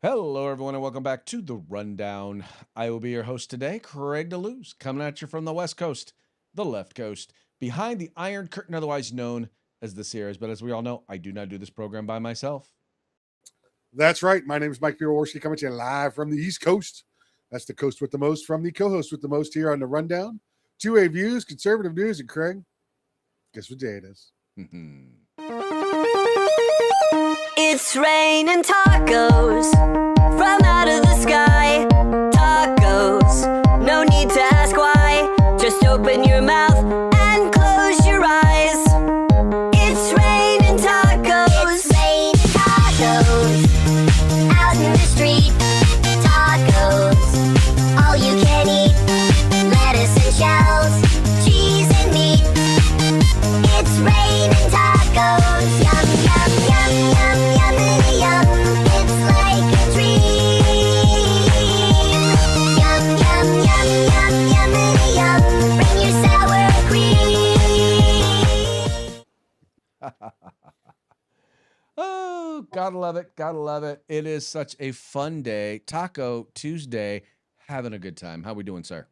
Hello, everyone, and welcome back to the Rundown. I will be your host today, Craig DeLuz, coming at you from the West Coast, the left coast, behind the Iron Curtain, otherwise known as the Sierras. But as we all know, I do not do this program by myself. That's right. My name is Mike Bierworski, coming to you live from the East Coast. That's the coast with the most from the co-host with the most here on the Rundown. Two-way views, conservative news, and Craig, guess what day it is? It's rain and tacos from out of the sky. Tacos, no need to ask why. Just open your mouth and close your eyes. It's rain and tacos. It's rain and tacos. Out in the street, tacos. All you can eat, lettuce and shells, cheese and meat. It's rain and tacos. Yum, yum, yum, yum, yummity yum. It's like a dream. Yum, yum, yum, yum, yummity yum. Bring your sour cream. Oh, gotta love it. Gotta love it. It is such a fun day. Taco Tuesday. Having a good time. How we doing, sir?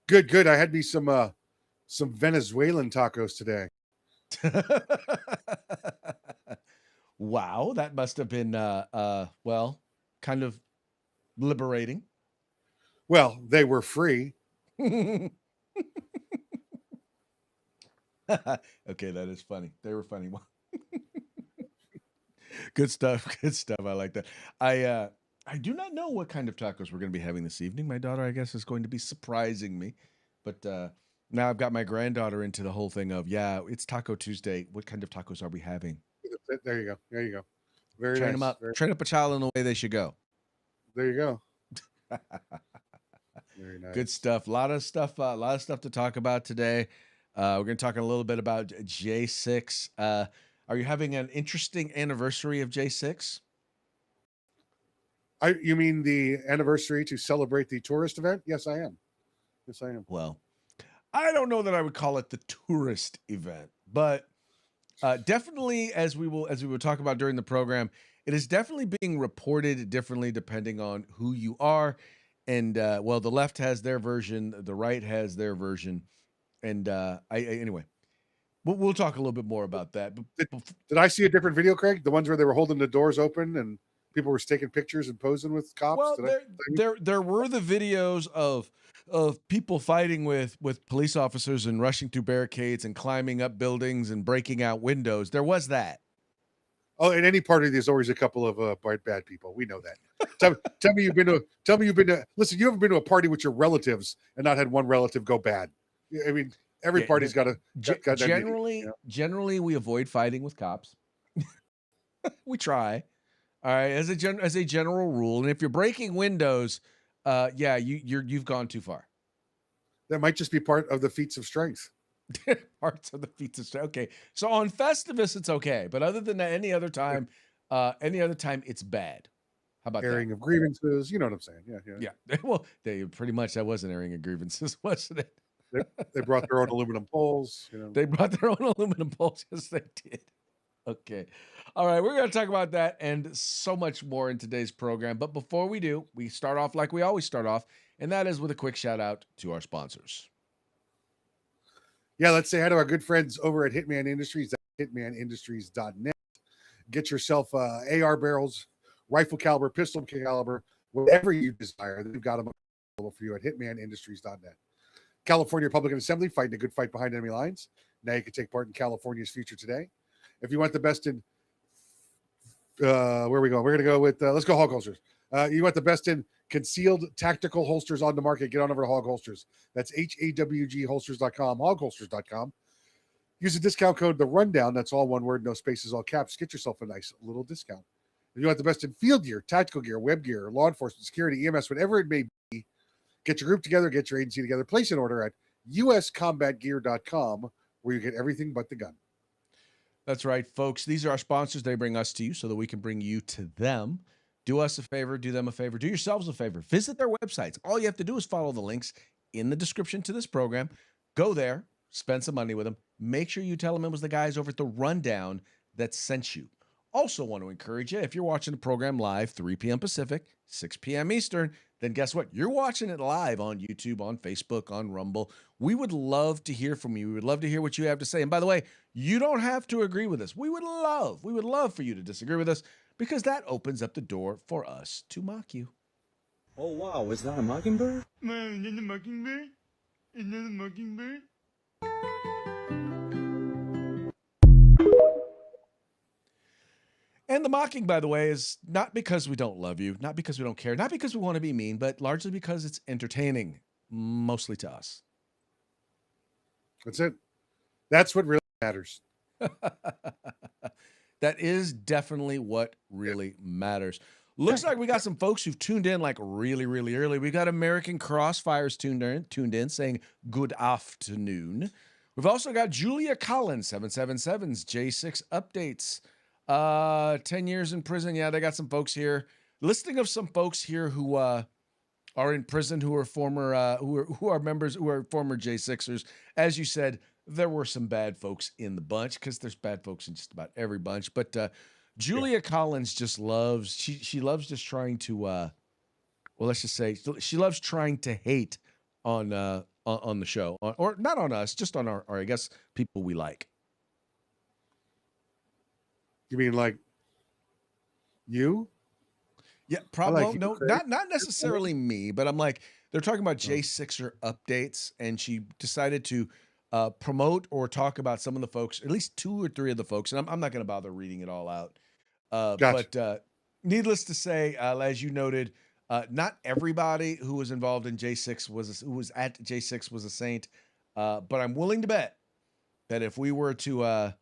Good, good. I had me some Venezuelan tacos today. Wow, that must have been well, kind of liberating. Well, they were free. Okay, that is funny. They were funny. Good stuff. Good stuff. I like that. I do not know what kind of tacos we're going to be having this evening. My daughter, I guess, is going to be surprising me. But now I've got my granddaughter into the whole thing of, yeah, it's Taco Tuesday. What kind of tacos are we having? There you go. There you go. Very Train nice. them up. Train up a child in the way they should go. There you go. Very nice. Good stuff. A lot of stuff to talk about today. We're going to talk a little bit about J6. Are you having an interesting anniversary of J6? You mean the anniversary to celebrate the tourist event? Yes, I am. Yes, I am. Well, I don't know that I would call it the tourist event, but definitely, as we will talk about during the program, it is definitely being reported differently depending on who you are. And well, the left has their version, the right has their version, and anyway, we'll talk a little bit more about that. Did I see a different video, Craig? The ones where they were holding the doors open and people were taking pictures and posing with cops? Well, there were the videos of people fighting with police officers and rushing through barricades and climbing up buildings and breaking out windows. There was that. Oh, in any party, there's always a couple of bad people. We know that. Tell me you've been to. Listen, you haven't been to a party with your relatives and not had one relative go bad. I mean, every party's got a. Generally, we avoid fighting with cops. We try. All right, as a general rule, and if you're breaking windows, yeah, you've gone too far. That might just be part of the feats of strength. Parts of the feats of strength. Okay, so on Festivus it's okay, but other than that, any other time, it's bad. How about airing that? Of grievances? You know what I'm saying? Yeah. Well, they pretty much that was an airing of grievances, wasn't it? They brought their own aluminum poles. You know, they brought their own aluminum poles. Yes, they did. Okay. All right. We're going to talk about that and so much more in today's program. But before we do, we start off like we always start off, and that is with a quick shout out to our sponsors. Yeah, let's say hi to our good friends over at Hitman Industries, hitmanindustries.net. Get yourself AR barrels, rifle caliber, pistol caliber, whatever you desire. They've got them available for you at hitmanindustries.net. California Republican Assembly, fighting a good fight behind enemy lines. Now you can take part in California's future today. If you want the best in, where are we going? We're going to go with, let's go Hog Holsters. You want the best in concealed tactical holsters on the market, get on over to Hog Holsters. That's HAWGholsters.com, hogholsters.com. Use the discount code The Rundown. That's all one word, no spaces, all caps. Get yourself a nice little discount. If you want the best in field gear, tactical gear, web gear, law enforcement, security, EMS, whatever it may be, get your group together, get your agency together, place an order at uscombatgear.com where you get everything but the gun. That's right, folks. These are our sponsors. They bring us to you so that we can bring you to them. Do us a favor, do them a favor, do yourselves a favor. Visit their websites. All you have to do is follow the links in the description to this program. Go there, spend some money with them. Make sure you tell them it was the guys over at The Rundown that sent you. Also want to encourage you, if you're watching the program live, 3 p.m. Pacific, 6 p.m. Eastern, then guess what? You're watching it live on YouTube, on Facebook, on Rumble. We would love to hear from you. We would love to hear what you have to say. And by the way, you don't have to agree with us. We would love for you to disagree with us, because that opens up the door for us to mock you. Oh, wow. Is that a mockingbird? Man, is that a mockingbird? Is that a mockingbird? And the mocking, by the way, is not because we don't love you, not because we don't care, not because we want to be mean, but largely because it's entertaining, mostly to us. That's it. That's what really matters. That is definitely what really matters. Looks like we got some folks who've tuned in like really, really early. We got American Crossfires tuned in saying good afternoon. We've also got Julia Collins, 777's J6 updates. 10 years in prison. Yeah, they got some folks here. Listing of some folks here who are in prison, who are former who are members, who are former J6ers. As you said, there were some bad folks in the bunch, because there's bad folks in just about every bunch. But Julia Collins just loves, she loves just trying to well, let's just say she loves trying to hate on the show, or not on us, just on our I guess people we like. You mean like you? Yeah, probably like no, not necessarily me, but I'm like, they're talking about J6er updates, and she decided to promote or talk about some of the folks, at least 2 or 3 of the folks, and I'm not going to bother reading it all out. Gotcha. But needless to say, as you noted, not everybody who was involved in J6 who was at J6 was a saint. But I'm willing to bet that if we were to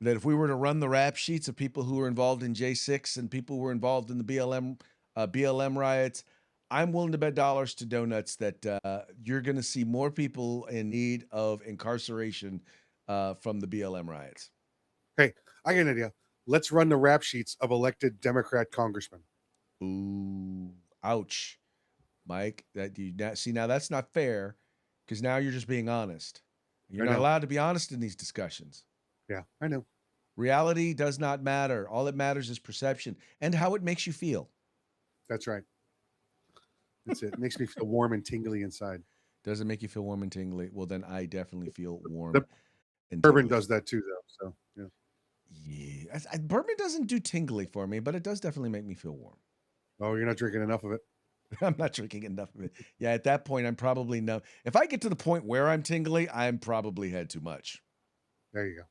run the rap sheets of people who were involved in J6 and people who were involved in the BLM riots, I'm willing to bet dollars to donuts that you're going to see more people in need of incarceration from the BLM riots. Hey, I get an idea. Let's run the rap sheets of elected Democrat congressmen. Ooh, ouch, Mike. Now that's not fair, because now you're just being honest. You're not allowed to be honest in these discussions. Yeah, I know. Reality does not matter. All that matters is perception and how it makes you feel. That's right. That's it. It makes me feel warm and tingly inside. Does it make you feel warm and tingly? Well, then I definitely feel warm. And Bourbon tingly. does that too, though. So yeah. Yeah, bourbon doesn't do tingly for me, but it does definitely make me feel warm. Oh, you're not drinking enough of it. I'm not drinking enough of it. Yeah, at that point, I'm probably no. If I get to the point where I'm tingly, I'm probably had too much. There you go.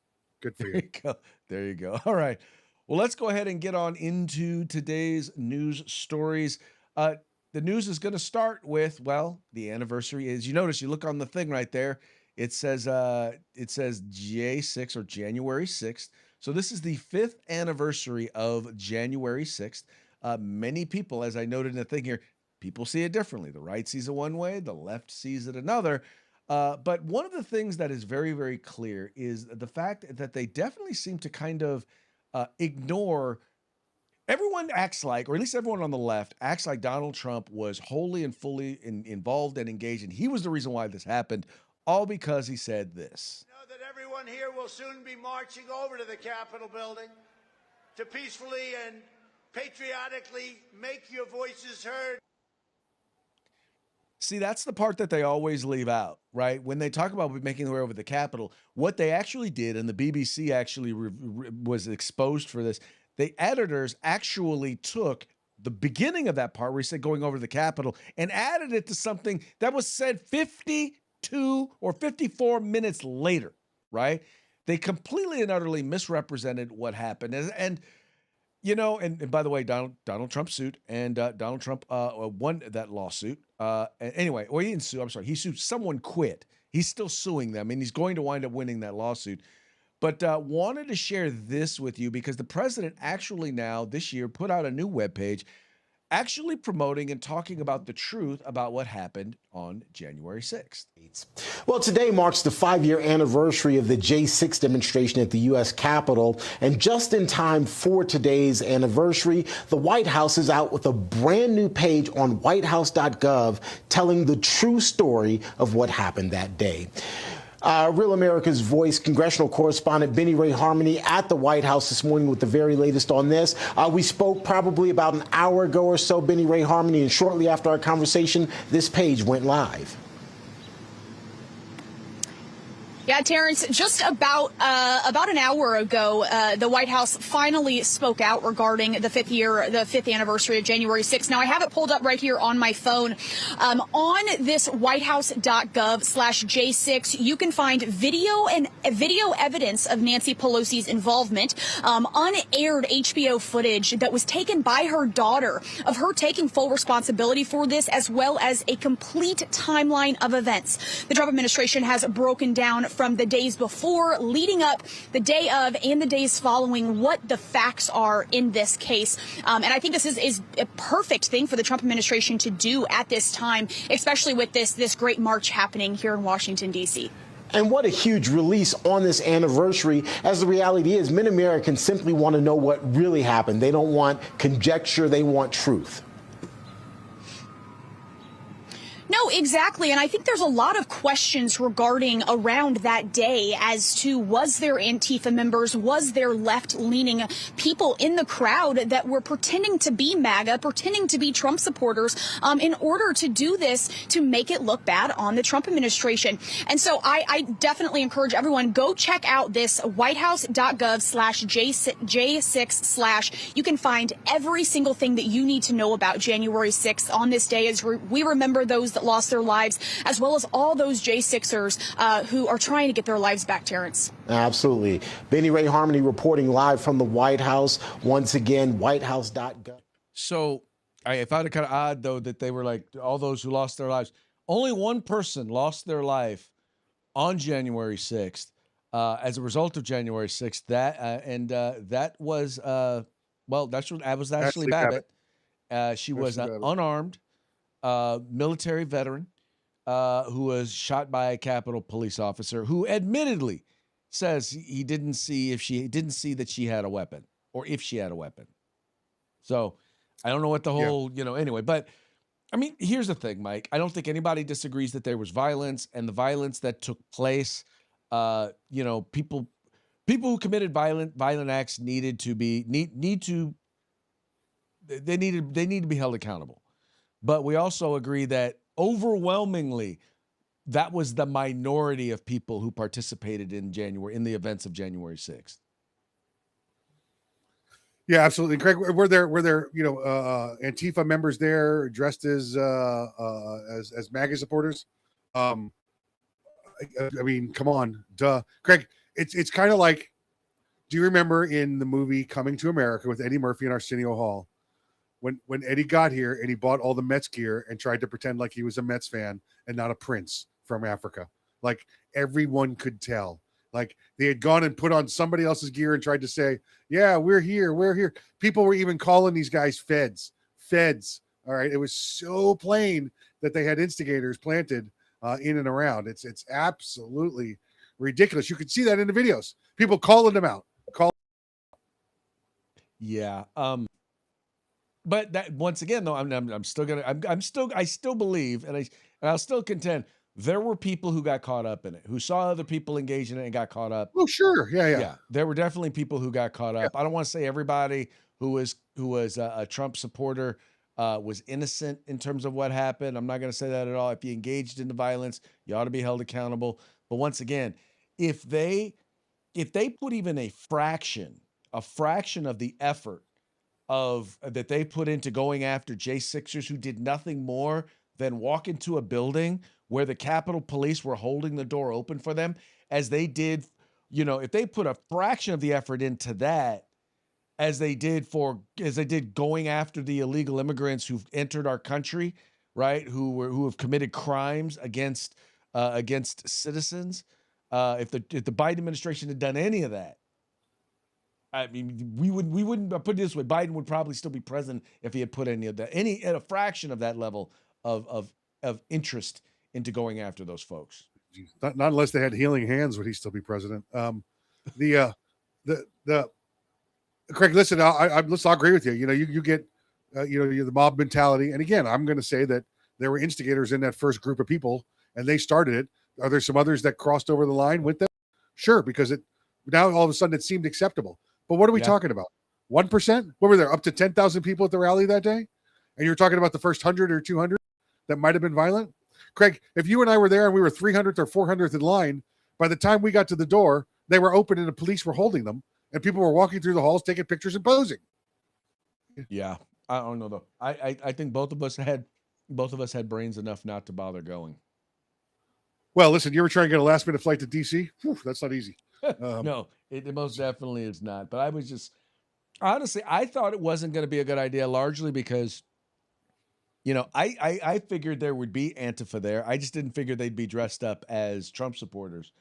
Good for There you. you go. There you go. All right. Well, let's go ahead and get on into today's news stories. The news is going to start with, well, the anniversary is, you notice, you look on the thing right there. It says J6 or January 6th. So this is the 5th anniversary of January 6th. Many people, as I noted in the thing here, people see it differently. The right sees it one way, the left sees it another. But one of the things that is very, very clear is the fact that they definitely seem to kind of ignore. Everyone acts like, or at least everyone on the left acts like Donald Trump was wholly and fully involved and engaged, and he was the reason why this happened, all because he said this. Know that everyone here will soon be marching over to the Capitol building to peacefully and patriotically make your voices heard. See, that's the part that they always leave out, right? When they talk about making their way over the Capitol, what they actually did, and the BBC actually was exposed for this, the editors actually took the beginning of that part where he said going over the Capitol and added it to something that was said 52 or 54 minutes later, right? They completely and utterly misrepresented what happened. And you know, and by the way, Donald Trump sued, and Donald Trump won that lawsuit. Anyway, or he didn't sue. I'm sorry, he sued. Someone quit. He's still suing them, and he's going to wind up winning that lawsuit. But wanted to share this with you because the president actually now this year put out a new webpage actually promoting and talking about the truth about what happened on January 6th. Well, today marks the 5-year anniversary of the J6 demonstration at the U.S. Capitol. And just in time for today's anniversary, the White House is out with a brand new page on whitehouse.gov telling the true story of what happened that day. Real America's Voice congressional correspondent Benny Ray Harmony at the White House this morning with the very latest on this. We spoke probably about an hour ago or so, Benny Ray Harmony, and shortly after our conversation, this page went live. Yeah, Terrence, just about an hour ago, the White House finally spoke out regarding the fifth anniversary of January 6th. Now, I have it pulled up right here on my phone. On this whitehouse.gov/J6, you can find video evidence of Nancy Pelosi's involvement, unaired HBO footage that was taken by her daughter of her taking full responsibility for this, as well as a complete timeline of events. The Trump administration has broken down from the days before, leading up, the day of, and the days following, what the facts are in this case. And I think this is a perfect thing for the Trump administration to do at this time, especially with this great march happening here in Washington, D.C. And what a huge release on this anniversary, as the reality is many Americans simply want to know what really happened. They don't want conjecture, they want truth. No, exactly. And I think there's a lot of questions regarding around that day as to, was there Antifa members, was there left-leaning people in the crowd that were pretending to be MAGA, pretending to be Trump supporters, in order to do this, to make it look bad on the Trump administration. And so I definitely encourage everyone, go check out this whitehouse.gov/J6/ you can find every single thing that you need to know about January 6th on this day, as we remember those that lost their lives, as well as all those J6ers who are trying to get their lives back, Terrence. Absolutely. Benny Ray Harmony reporting live from the White House. Once again, whitehouse.gov. So I found it kind of odd, though, that they were like, all those who lost their lives. Only one person lost their life on January 6th as a result of January 6th. That was, that was Ashley Babbitt. She was unarmed. Military veteran who was shot by a Capitol police officer who admittedly says he didn't see that she had a weapon, or if she had a weapon. So I don't know what the whole, anyway, but I mean, here's the thing, Mike. I don't think anybody disagrees that there was violence, and the violence that took place, people who committed violent acts need to be held accountable. But we also agree that overwhelmingly, that was the minority of people who participated in the events of January 6th. Yeah, absolutely. Craig, were there Antifa members there dressed as MAGA supporters? I mean, come on, duh. Craig, it's kind of like, do you remember in the movie Coming to America with Eddie Murphy and Arsenio Hall? When Eddie got here and he bought all the Mets gear and tried to pretend like he was a Mets fan and not a prince from Africa. Like, everyone could tell. Like, they had gone and put on somebody else's gear and tried to say, yeah, we're here. People were even calling these guys feds. All right. It was so plain that they had instigators planted in and around. It's absolutely ridiculous. You could see that in the videos. People calling them out. Yeah. But that, once again, though, I still believe, and I'll still contend, there were people who got caught up in it, who saw other people engage in it and got caught up. Oh, sure. Yeah. There were definitely people who got caught up. I don't want to say everybody who was a Trump supporter was innocent in terms of what happened. I'm not going to say that at all. If you engaged in the violence, you ought to be held accountable. But once again, if they put even a fraction of the effort that they put into going after J6ers who did nothing more than walk into a building where the Capitol Police were holding the door open for them, as they did, if they put a fraction of the effort into that, as they did going after the illegal immigrants who've entered our country, right? Who have committed crimes against citizens. If the Biden administration had done any of that, I mean, we wouldn't put it this way. Biden would probably still be president if he had put any of that, at a fraction of that level of interest into going after those folks. Not unless they had healing hands, would he still be president? Craig, listen, I'll agree with you. You get, the mob mentality. And again, I'm going to say that there were instigators in that first group of people, and they started it. Are there some others that crossed over the line with them? Sure, because it now all of a sudden it seemed acceptable. But what are we talking about? 1%? What were there? Up to 10,000 people at the rally that day? And you're talking about the first 100 or 200 that might have been violent? Craig, if you and I were there and we were 300th or 400th in line, by the time we got to the door, they were open and the police were holding them, and people were walking through the halls, taking pictures and posing. Yeah, I don't know though. I think both of us had brains enough not to bother going. Well, listen, you ever try and get a last minute flight to DC? Whew, that's not easy. No, it most definitely is not. But I was just honestly, I thought it wasn't going to be a good idea, largely because, I figured there would be Antifa there. I just didn't figure they'd be dressed up as Trump supporters.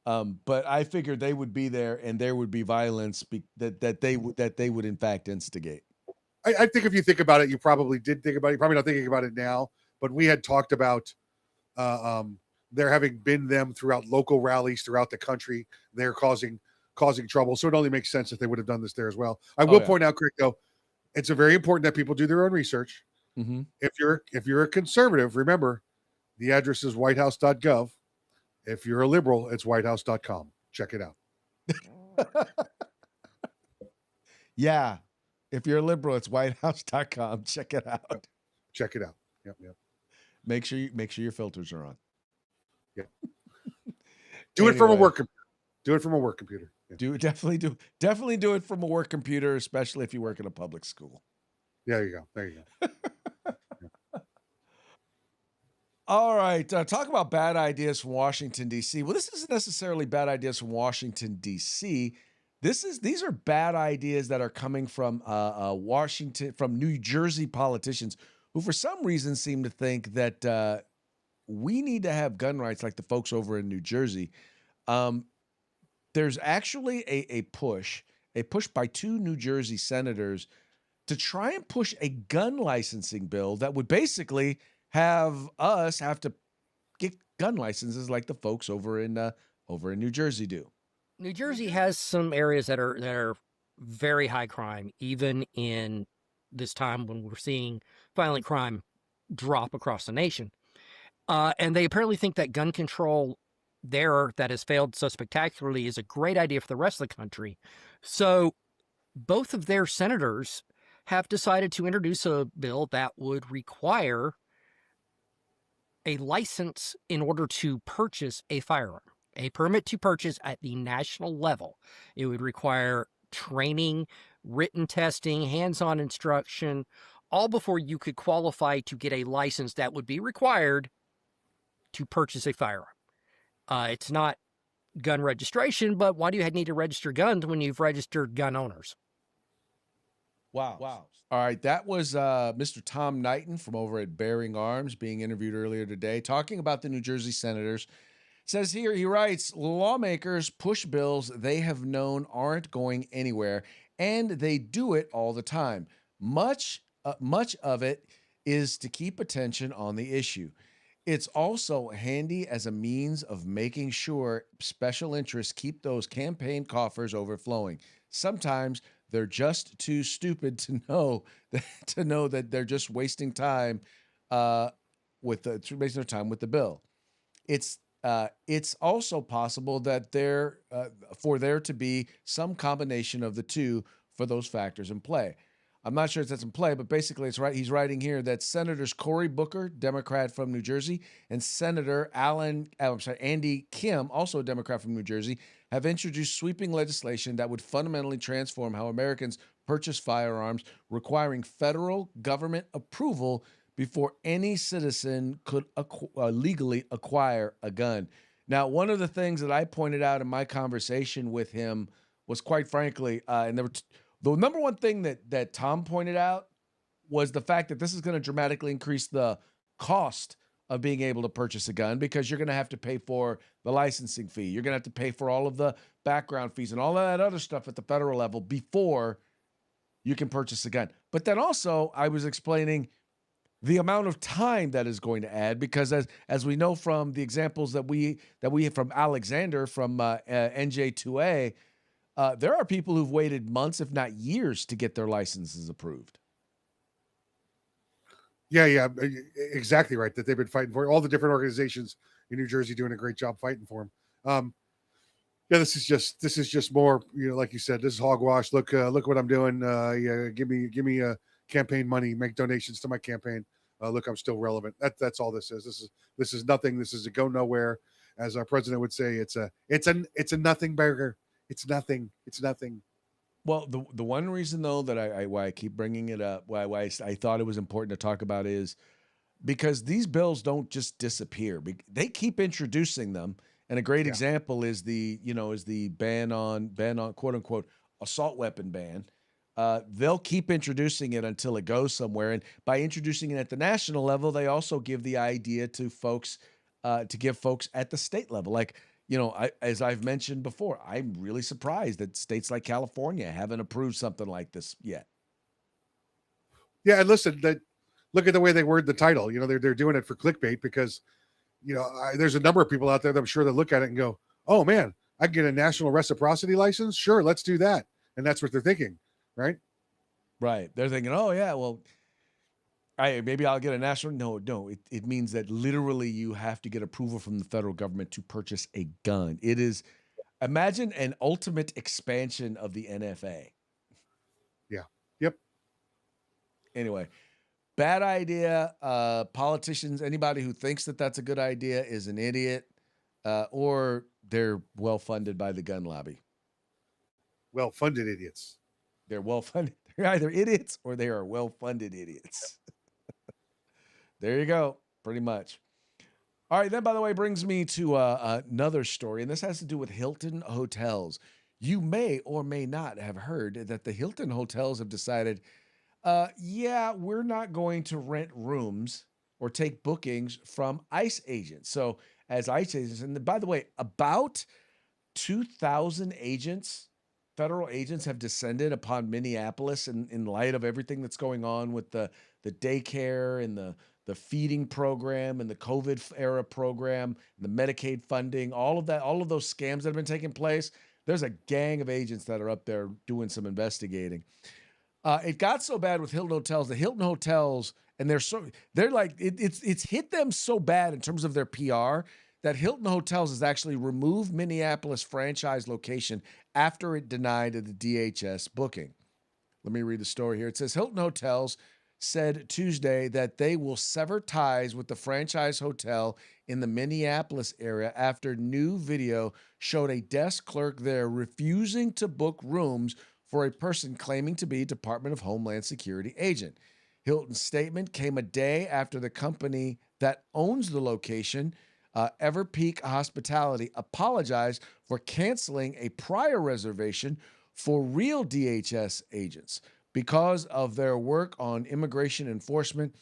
But I figured they would be there and there would be violence that they would in fact instigate. I think if you think about it, you probably did think about it. You're probably not thinking about it now, but we had talked about there having been them throughout local rallies throughout the country. They're causing trouble. So it only makes sense that they would have done this there as well. I will point out, Craig, though, it's a very important that people do their own research. Mm-hmm. If you're a conservative, remember the address is whitehouse.gov. If you're a liberal, it's whitehouse.com. Check it out. Yeah. If you're a liberal, it's whitehouse.com. Check it out. Check it out. Yep. Make sure your filters are on. Yeah. Do it from a work computer. Do it from a work computer. Yeah. Definitely do it from a work computer, especially if you work in a public school. Yeah, there you go. All right. Talk about bad ideas from Washington, D.C. Well, this isn't necessarily bad ideas from Washington, D.C. These are bad ideas that are coming from from New Jersey politicians who, for some reason, seem to think that we need to have gun rights like the folks over in New Jersey. There's actually a push by two New Jersey senators to try and push a gun licensing bill that would basically have to get gun licenses like the folks over in New Jersey do. New Jersey has some areas that are very high crime, even in this time when we're seeing violent crime drop across the nation. And they apparently think that gun control there that has failed so spectacularly is a great idea for the rest of the country. So both of their senators have decided to introduce a bill that would require a license in order to purchase a firearm, a permit to purchase at the national level. It would require training, written testing, hands-on instruction, all before you could qualify to get a license that would be required to purchase a firearm. It's not gun registration, but why do you need to register guns when you've registered gun owners? Wow. All right. That was Mr. Tom Knighton from over at Bearing Arms being interviewed earlier today, talking about the New Jersey senators. Says here, he writes, lawmakers push bills they have known aren't going anywhere, and they do it all the time. Much of it is to keep attention on the issue. It's also handy as a means of making sure special interests keep those campaign coffers overflowing. Sometimes they're just too stupid to know that they're just wasting time with the bill. It's also possible that for there to be some combination of the two for those factors in play. I'm not sure if that's in play, but basically it's right. He's writing here that Senators Cory Booker, Democrat from New Jersey, and Senator Andy Kim, also a Democrat from New Jersey, have introduced sweeping legislation that would fundamentally transform how Americans purchase firearms, requiring federal government approval before any citizen could legally acquire a gun. Now, one of the things that I pointed out in my conversation with him was, quite frankly, and there were the number one thing that Tom pointed out was the fact that this is going to dramatically increase the cost of being able to purchase a gun, because you're going to have to pay for the licensing fee. You're going to have to pay for all of the background fees and all of that other stuff at the federal level before you can purchase a gun. But then also I was explaining the amount of time that is going to add, because as we know from the examples that we have from Alexander from NJ2A, there are people who've waited months, if not years, to get their licenses approved. Yeah, exactly right. That they've been fighting for. All the different organizations in New Jersey doing a great job fighting for him. Yeah, this is just more, like you said, this is hogwash. Look what I'm doing. Yeah, give me campaign money, make donations to my campaign. Look, I'm still relevant. That's all this is. This is nothing. This is a go nowhere. As our president would say, it's a nothing burger. It's nothing. It's nothing. Well, the one reason though that why I keep bringing it up, why I thought it was important to talk about is because these bills don't just disappear. They keep introducing them. And a great example is the ban on quote unquote assault weapon ban. They'll keep introducing it until it goes somewhere. And by introducing it at the national level, they also give the idea to folks, to give folks at the state level. Like, as I've mentioned before, I'm really surprised that states like California haven't approved something like this yet. Yeah, and listen, look at the way they word the title. They're doing it for clickbait because there's a number of people out there that I'm sure that look at it and go, oh man, I can get a national reciprocity license. Sure. Let's do that. And that's what they're thinking. Right. Right. They're thinking, oh yeah, well, maybe I'll get a national. No. It means that literally you have to get approval from the federal government to purchase a gun. It is, imagine an ultimate expansion of the NFA. Yeah. Yep. Anyway. Bad idea. Politicians, anybody who thinks that that's a good idea is an idiot, or they're well-funded by the gun lobby. Well-funded idiots. They're well-funded. They're either idiots or they are well-funded idiots. There you go. Pretty much. All right. That, by the way, brings me to another story, and this has to do with Hilton Hotels. You may or may not have heard that the Hilton Hotels have decided we're not going to rent rooms or take bookings from ICE agents. So as ICE agents, and by the way, about 2,000 agents, federal agents have descended upon Minneapolis in light of everything that's going on with the daycare and the feeding program and the COVID era program, and the Medicaid funding, all of that, all of those scams that have been taking place. There's a gang of agents that are up there doing some investigating. It got so bad with Hilton Hotels. The Hilton Hotels, and they're like it's hit them so bad in terms of their PR that Hilton Hotels has actually removed Minneapolis franchise location after it denied the DHS booking. Let me read the story here. It says Hilton Hotels said Tuesday that they will sever ties with the franchise hotel in the Minneapolis area after new video showed a desk clerk there refusing to book rooms for a person claiming to be a Department of Homeland Security agent. Hilton's statement came a day after the company that owns the location, Everpeak Hospitality, apologized for canceling a prior reservation for real DHS agents because of their work on immigration enforcement,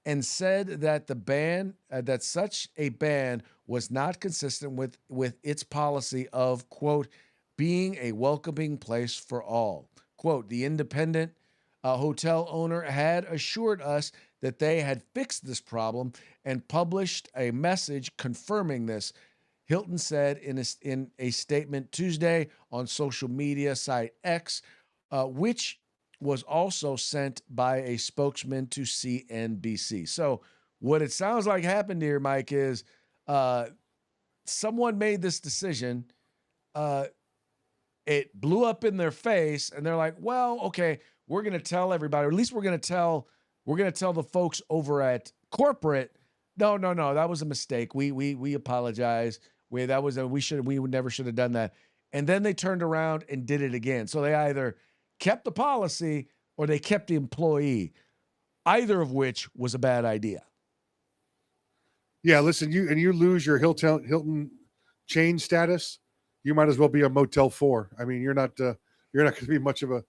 and said that the ban, that such a ban was not consistent with its policy of, quote, being a welcoming place for all. Quote, the independent hotel owner had assured us that they had fixed this problem and published a message confirming this, Hilton said in a statement Tuesday on social media site X, which was also sent by a spokesman to CNBC. So what it sounds like happened here, Mike, is someone made this decision. It blew up in their face, and they're like, well, okay, we're going to tell everybody, or at least we're going to tell the folks over at corporate, no, that was a mistake. We apologize. We never should have done that. And then they turned around and did it again. So they either kept the policy or they kept the employee, either of which was a bad idea. Yeah, listen, you lose your Hilton chain status, you might as well be a Motel 4. I mean, you're not going to be much of a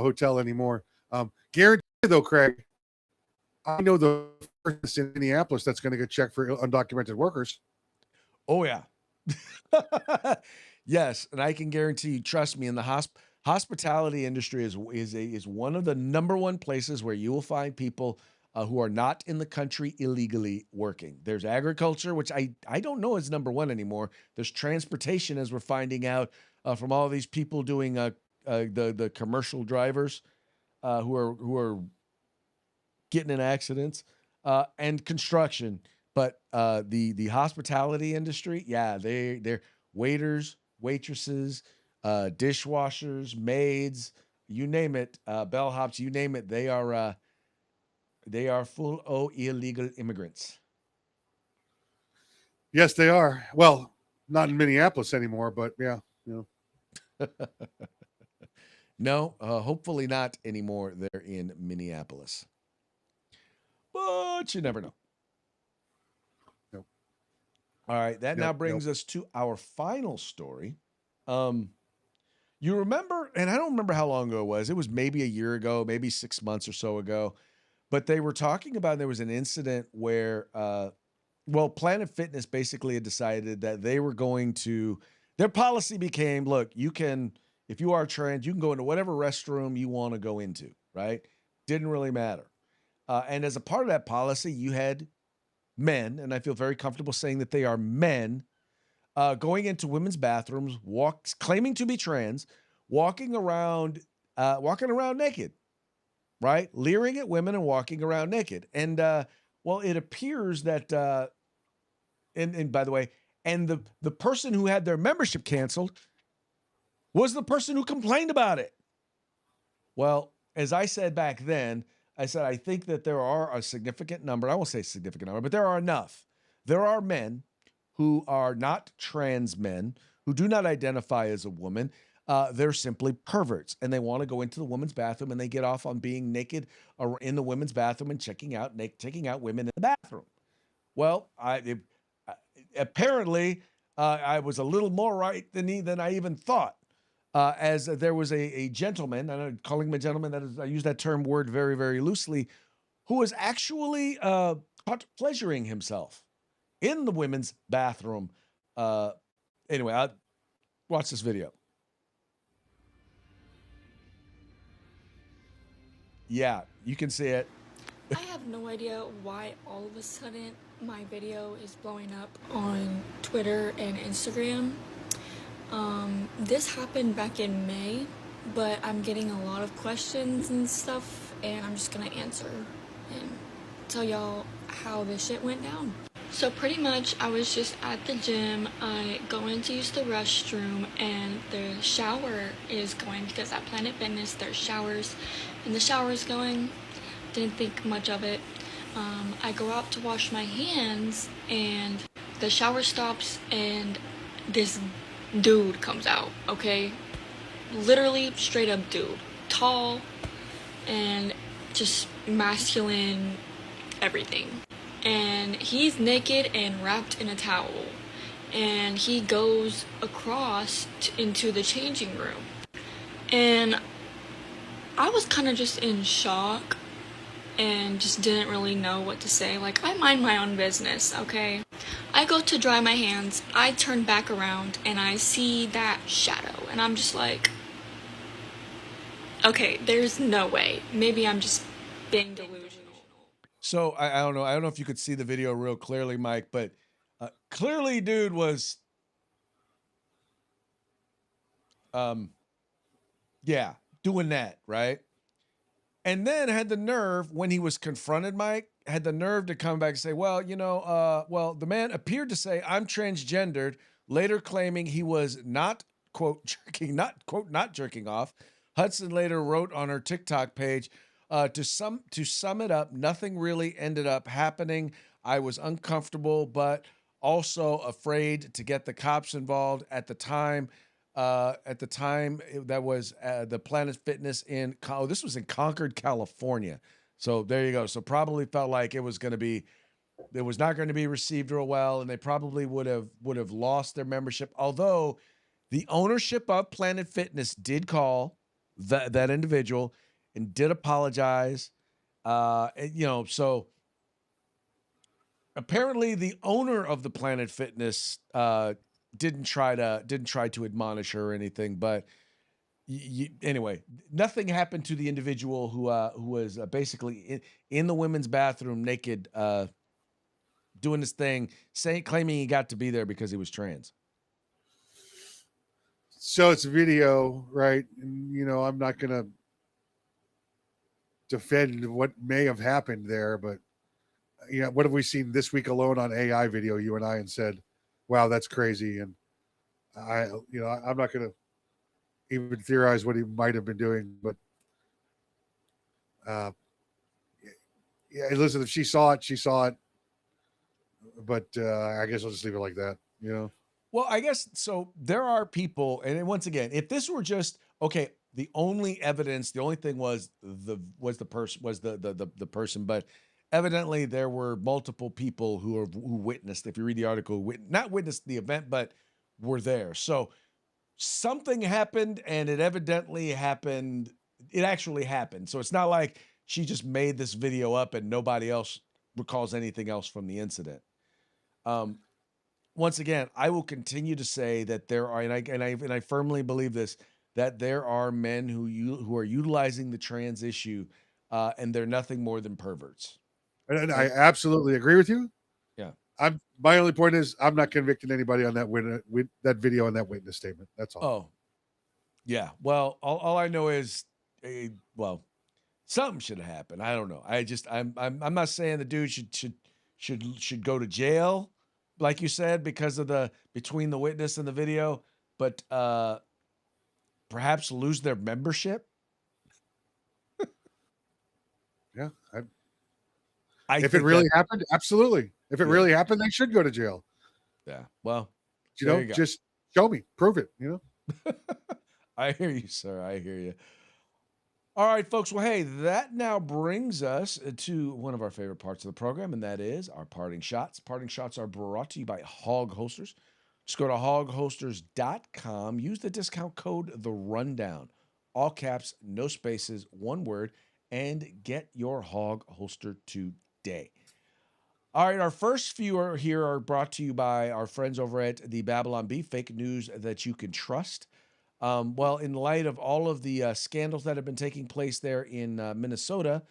hotel anymore. Guarantee though, Craig, I know the person in Minneapolis that's going to get checked for undocumented workers. Oh yeah. Yes, and I can guarantee you, trust me, in the hospitality industry is one of the number one places where you will find people who are not in the country illegally working. There's agriculture, which I don't know is number one anymore. There's transportation, as we're finding out from all these people doing the commercial drivers who are getting in accidents, and construction. But the hospitality industry, yeah, they're waiters, waitresses, dishwashers, maids, you name it, bellhops, you name it. They are full of illegal immigrants. Yes, they are. Well, not in Minneapolis anymore, but yeah, you know. No, hopefully not anymore there in Minneapolis. But you never know. Nope. All right, that now Nope, brings us to our final story. You remember, and I don't remember how long ago it was. It was maybe a year ago, maybe 6 months or so ago. But they were talking about there was an incident where, Planet Fitness basically had decided that they were going to. Their policy became, look, you can, if you are trans, you can go into whatever restroom you want to go into, right? Didn't really matter. And as a part of that policy, you had men, and I feel very comfortable saying that they are men, going into women's bathrooms, claiming to be trans, walking around naked, right? Leering at women and walking around naked. And it appears that, and by the way, and the person who had their membership canceled was the person who complained about it. Well, as I said back then, I said, I think that there are a significant number, I won't say significant number, but there are enough. There are men who are not trans men, who do not identify as a woman. They're simply perverts, and they want to go into the women's bathroom, and they get off on being naked in the women's bathroom and taking out women in the bathroom. Well, apparently I was a little more right than I even thought. As there was a gentleman, and I'm calling him a gentleman, I use that term word very, very loosely, who was actually caught pleasuring himself in the women's bathroom. Anyway, I'll watch this video. Yeah, you can see it. I have no idea why all of a sudden my video is blowing up on Twitter and Instagram. This happened back in May, but I'm getting a lot of questions and stuff, and I'm just gonna answer and tell y'all how this shit went down. So pretty much I was just at the gym, I go in to use the restroom, and the shower is going, because at Planet Fitness there's showers, and the shower is going. Didn't think much of it. I go out to wash my hands, and the shower stops, and this dude comes out, okay? Literally straight up dude. Tall and just masculine everything. And he's naked and wrapped in a towel. And he goes across into the changing room. And I was kind of just in shock and just didn't really know what to say. Like, I mind my own business, okay? I go to dry my hands, I turn back around, and I see that shadow, and I'm just like, okay, there's no way. Maybe I'm just being delusional. So I don't know. I don't know if you could see the video real clearly, Mike, but clearly dude was, doing that, right? And then had the nerve, when he was confronted, Mike, had the nerve to come back and say, the man appeared to say, I'm transgendered, later claiming he was not, quote, jerking off. Hudson later wrote on her TikTok page, to sum it up, nothing really ended up happening. I was uncomfortable, but also afraid to get the cops involved at the time. That was the Planet Fitness this was in Concord, California. So there you go. So probably felt like it was not going to be received real well, and they probably would have lost their membership. Although the ownership of Planet Fitness did call that individual and did apologize. So apparently the owner of the Planet Fitness didn't try to admonish her or anything, but anyway, nothing happened to the individual who was basically in the women's bathroom naked, doing this thing, claiming he got to be there because he was trans. So it's a video, right? And, I'm not gonna defend what may have happened there, but what have we seen this week alone on AI video, you and I, and said, wow, that's crazy. And I'm not going to even theorize what he might have been doing, but listen, if she saw it, she saw it. But I guess I'll just leave it like that, Well, I guess so. There are people, and once again, if this were just okay, the only evidence, the only thing was the person, but evidently there were multiple people who witnessed. If you read the article, not witnessed the event, but were there. So something happened, and it evidently happened. It actually happened. So it's not like she just made this video up and nobody else recalls anything else from the incident. Once again, I will continue to say that there are, and I firmly believe this, that there are men who are utilizing the trans issue, and they're nothing more than perverts. And I absolutely agree with you. Yeah. My only point is I'm not convicting anybody on that video and that witness statement. That's all. Oh, yeah. Well, all I know is, something should have happened. I don't know. I'm not saying the dude should go to jail, like you said, because of between the witness and the video, but perhaps lose their membership. Yeah. If it really happened, absolutely. If it really happened, they should go to jail. Yeah. Well, just show me, prove it, I hear you, sir. I hear you. All right, folks. Well, hey, that now brings us to one of our favorite parts of the program, and that is our parting shots. Parting shots are brought to you by Hog Holsters. Just go to hogholsters.com. Use the discount code The Rundown, all caps, no spaces, one word, and get your Hog holster today. All right, our first few here are brought to you by our friends over at the Babylon Bee, fake news that you can trust. Well, in light of all of the scandals that have been taking place there in Minnesota,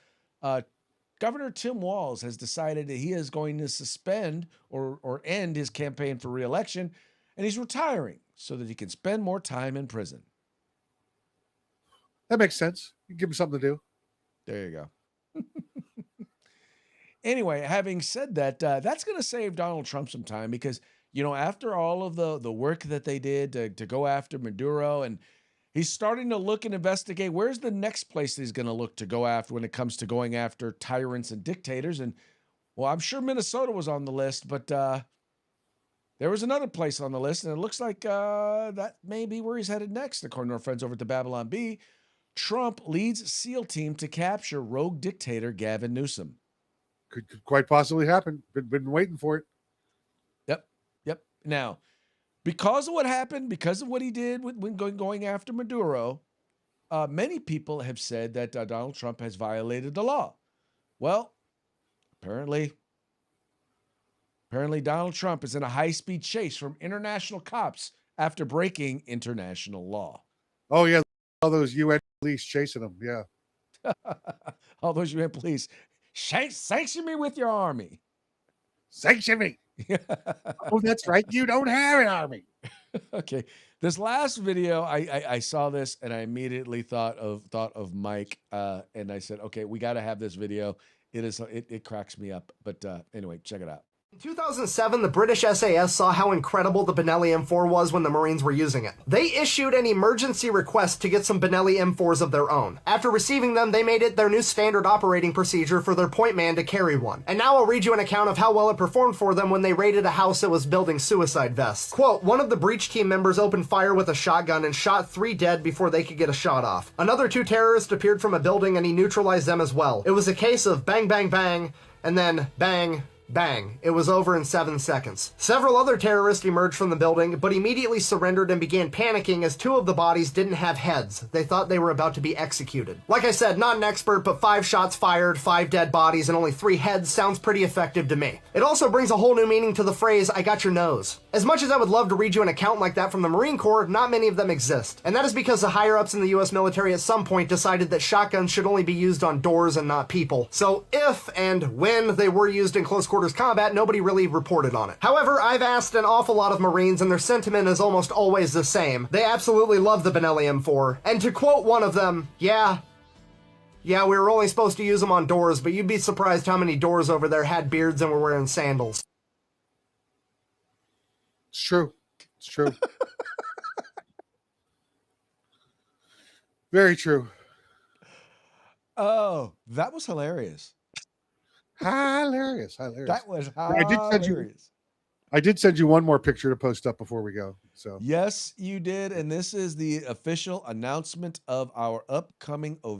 Governor Tim Walz has decided that he is going to suspend or end his campaign for re-election, and he's retiring so that he can spend more time in prison. That makes sense. You give him something to do. There you go. Anyway, having said that, that's going to save Donald Trump some time because, after all of the work that they did to go after Maduro, and he's starting to look and investigate where's the next place that he's going to look to go after when it comes to going after tyrants and dictators. And, well, I'm sure Minnesota was on the list, but there was another place on the list, and it looks like that may be where he's headed next, according to our friends over at the Babylon Bee. Trump leads SEAL team to capture rogue dictator Gavin Newsom. Could quite possibly happen. Been waiting for it. Yep. Now, because of what happened, because of what he did when going after Maduro, many people have said that Donald Trump has violated the law. Well, apparently Donald Trump is in a high-speed chase from international cops after breaking international law. Oh, yeah. All those UN police chasing him. Yeah. All those UN police. Sanction me with your army. Sanction me. Oh, that's right. You don't have an army. Okay. This last video, I saw this and I immediately thought of Mike, and I said, okay, we got to have this video. It cracks me up. But anyway, check it out. In 2007, the British SAS saw how incredible the Benelli M4 was when the Marines were using it. They issued an emergency request to get some Benelli M4s of their own. After receiving them, they made it their new standard operating procedure for their point man to carry one. And now I'll read you an account of how well it performed for them when they raided a house that was building suicide vests. Quote, one of the breach team members opened fire with a shotgun and shot 3 dead before they could get a shot off. Another 2 terrorists appeared from a building and he neutralized them as well. It was a case of bang, bang, bang, and then bang, bang. It was over in 7 seconds. Several other terrorists emerged from the building, but immediately surrendered and began panicking as 2 of the bodies didn't have heads. They thought they were about to be executed. Like I said, not an expert, but 5 shots fired, 5 dead bodies, and only 3 heads sounds pretty effective to me. It also brings a whole new meaning to the phrase, I got your nose. As much as I would love to read you an account like that from the Marine Corps, not many of them exist. And that is because the higher-ups in the US military at some point decided that shotguns should only be used on doors and not people. So if and when they were used in close quarters combat, nobody really reported on it. However, I've asked an awful lot of Marines and their sentiment is almost always the same. They absolutely love the Benelli M4. And to quote one of them, yeah, Yeah, we were only supposed to use them on doors, but you'd be surprised how many doors over there had beards and were wearing sandals. It's true. It's true. Very true. Oh, that was hilarious. Hilarious. That was hilarious. I did send you one more picture to post up before we go. So yes, you did. And this is the official announcement of our upcoming